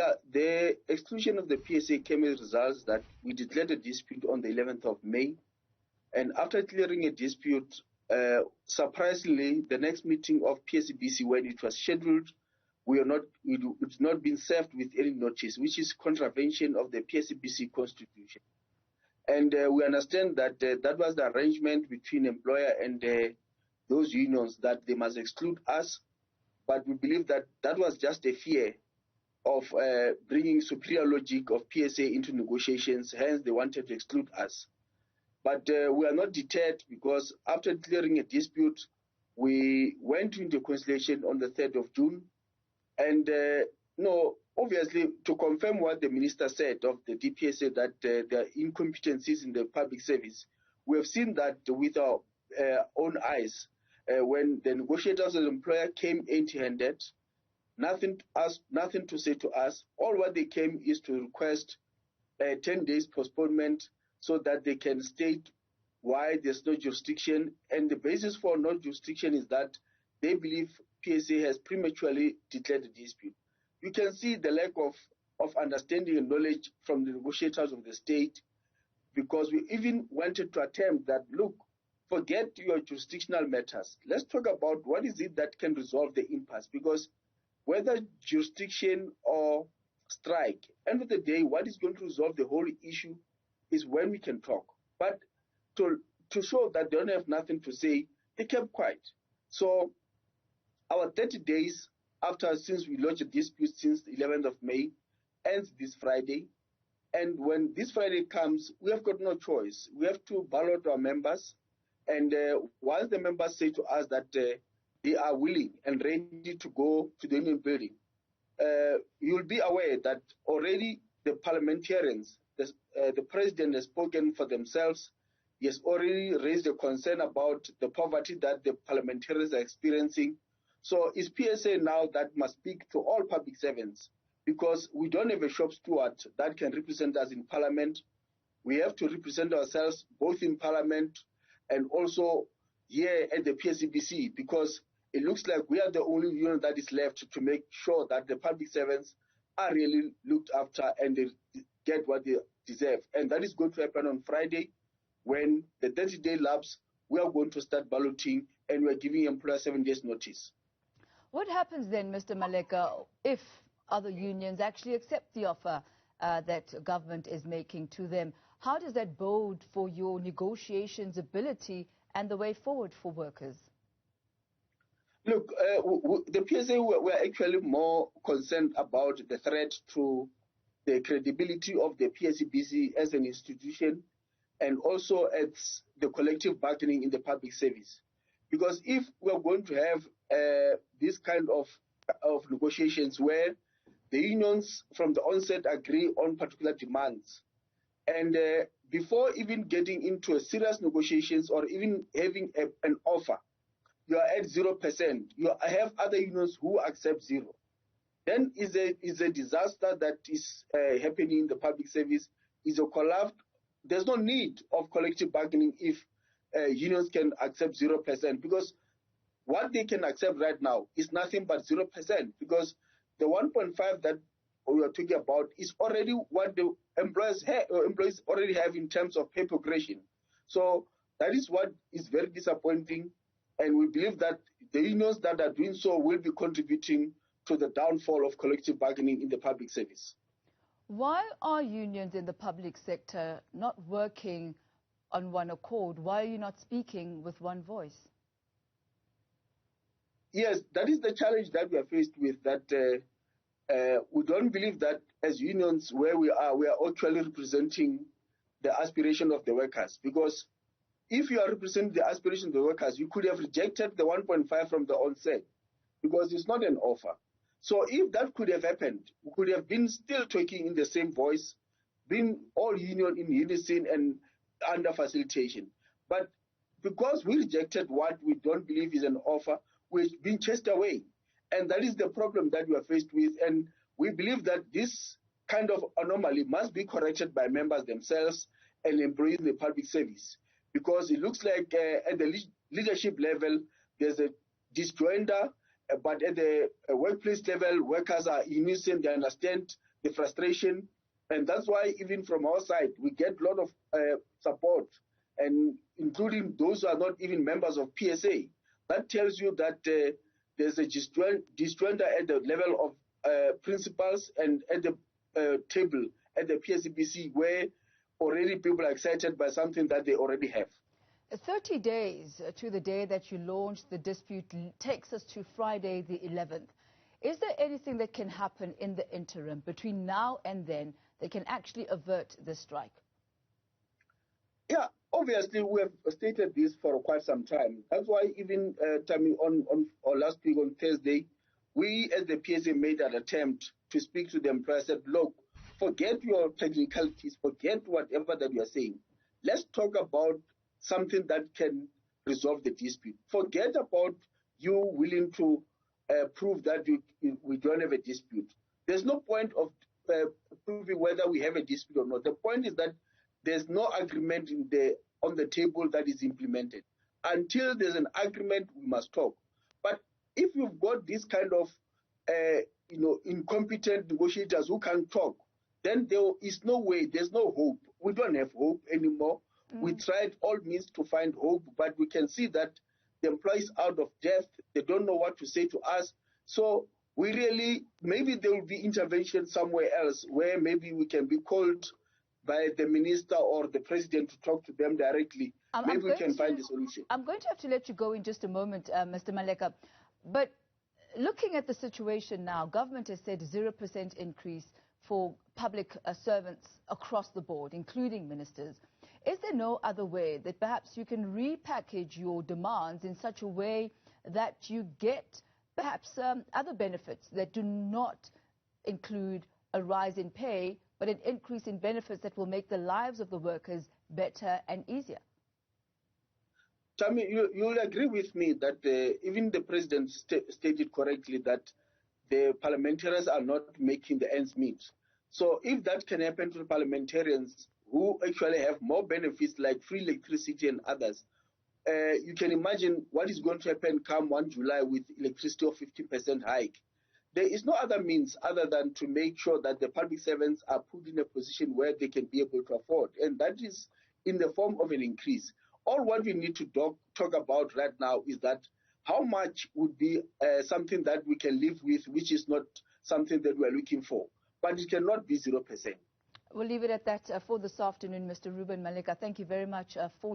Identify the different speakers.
Speaker 1: Yeah, the exclusion of the PSA came as results that we declared a dispute on the 11th of May. And after clearing a dispute, surprisingly, the next meeting of PSBC, when it was scheduled, it's not been served with any notice, which is contravention of the PSBC constitution. And we understand that that was the arrangement between employer and those unions that they must exclude us. But we believe that that was just a fear of bringing superior logic of PSA into negotiations. Hence, they wanted to exclude us. But we are not deterred, because after clearing a dispute, we went into conciliation on the 3rd of June. And obviously, to confirm what the minister said of the DPSA, that there are incompetencies in the public service, we have seen that with our own eyes. When the negotiators and the employer came empty-handed, nothing to say to us. All what they came is to request 10 days postponement so that they can state why there's no jurisdiction. And the basis for no jurisdiction is that they believe PSA has prematurely declared the dispute. You can see the lack of understanding and knowledge from the negotiators of the state, because we even wanted to attempt that, look, forget your jurisdictional matters. Let's talk about what is it that can resolve the impasse, because whether jurisdiction or strike, end of the day, what is going to resolve the whole issue is when we can talk. But to show that they don't have nothing to say, they kept quiet. So our 30 days since we launched a dispute since the 11th of May ends this Friday. And when this Friday comes, we have got no choice. We have to ballot our members. And once the members say to us that they are willing and ready to go to the union building, you'll be aware that already the parliamentarians, the president has spoken for themselves. He has already raised a concern about the poverty that the parliamentarians are experiencing. So it's PSA now that must speak to all public servants, because we don't have a shop steward that can represent us in parliament. We have to represent ourselves both in parliament and also here at the PSBC, because it looks like we are the only union that is left to make sure that the public servants are really looked after and they get what they deserve. And that is going to happen on Friday, when the 30-day lapse, we are going to start balloting, and we're giving employers 7 days notice.
Speaker 2: What happens then, Mr. Maleka, if other unions actually accept the offer that government is making to them? How does that bode for your negotiations ability and the way forward for workers?
Speaker 1: Look, the PSA were actually more concerned about the threat to the credibility of the PSBC as an institution, and also as the collective bargaining in the public service. Because if we are going to have this kind of negotiations where the unions from the onset agree on particular demands, and before even getting into a serious negotiations or even having an offer, you are at 0%. You have other unions who accept zero. Then is a disaster that is happening in the public service, is a collapse. There's no need of collective bargaining if unions can accept 0%, because what they can accept right now is nothing but 0%, because the 1.5 that we are talking about is already what the employees already have in terms of pay progression. So that is what is very disappointing, and we believe that the unions that are doing so will be contributing to the downfall of collective bargaining in the public service.
Speaker 2: Why are unions in the public sector not working on one accord? Why are you not speaking with one voice?
Speaker 1: Yes, that is the challenge that we are faced with, that we don't believe that as unions where we are actually representing the aspiration of the workers. Because if you are representing the aspiration of the workers, you could have rejected the 1.5 from the onset, because it's not an offer. So if that could have happened, we could have been still talking in the same voice, being all union in unison and under facilitation. But because we rejected what we don't believe is an offer, we've been chased away. And that is the problem that we are faced with. And we believe that this kind of anomaly must be corrected by members themselves and employees in the public service. Because it looks like at the leadership level, there's a disjoinder, but at the workplace level, workers are in unison, they understand the frustration. And that's why even from our side, we get a lot of support, and including those who are not even members of PSA. That tells you that there's a disjoinder at the level of principals and at the table at the PSBC, where already people are excited by something that they already have.
Speaker 2: 30 days to the day that you launched the dispute takes us to Friday the 11th. Is there anything that can happen in the interim between now and then that can actually avert the strike?
Speaker 1: Yeah, obviously we have stated this for quite some time. That's why even Tammy, or last week on Thursday, we as the PSA made an attempt to speak to the employer. Said, look, forget your technicalities, forget whatever that you are saying. Let's talk about something that can resolve the dispute. Forget about you willing to prove that we don't have a dispute. There's no point of proving whether we have a dispute or not. The point is that there's no agreement on the table that is implemented. Until there's an agreement, we must talk. But if you've got this kind of incompetent negotiators who can't talk, then there is no way, there's no hope. We don't have hope anymore. We tried all means to find hope, but we can see that the employees out of depth, they don't know what to say to us. So we really, maybe there will be intervention somewhere else where maybe we can be called by the minister or the president to talk to them directly. Maybe we can find a solution.
Speaker 2: I'm going to have to let you go in just a moment, Mr. Maleka. But looking at the situation now, government has said 0% increase for public servants across the board, including ministers. Is there no other way that perhaps you can repackage your demands in such a way that you get perhaps other benefits that do not include a rise in pay, but an increase in benefits that will make the lives of the workers better and easier?
Speaker 1: Tammy, you'll agree with me that even the president stated correctly that the parliamentarians are not making the ends meet. So if that can happen to the parliamentarians who actually have more benefits like free electricity and others, you can imagine what is going to happen come 1 July with electricity of 50% hike. There is no other means other than to make sure that the public servants are put in a position where they can be able to afford, and that is in the form of an increase. All what we need to talk about right now is that how much would be something that we can live with, which is not something that we're looking for. But it cannot be 0%.
Speaker 2: We'll leave it at that for this afternoon, Mr. Reuben Maleka. Thank you very much for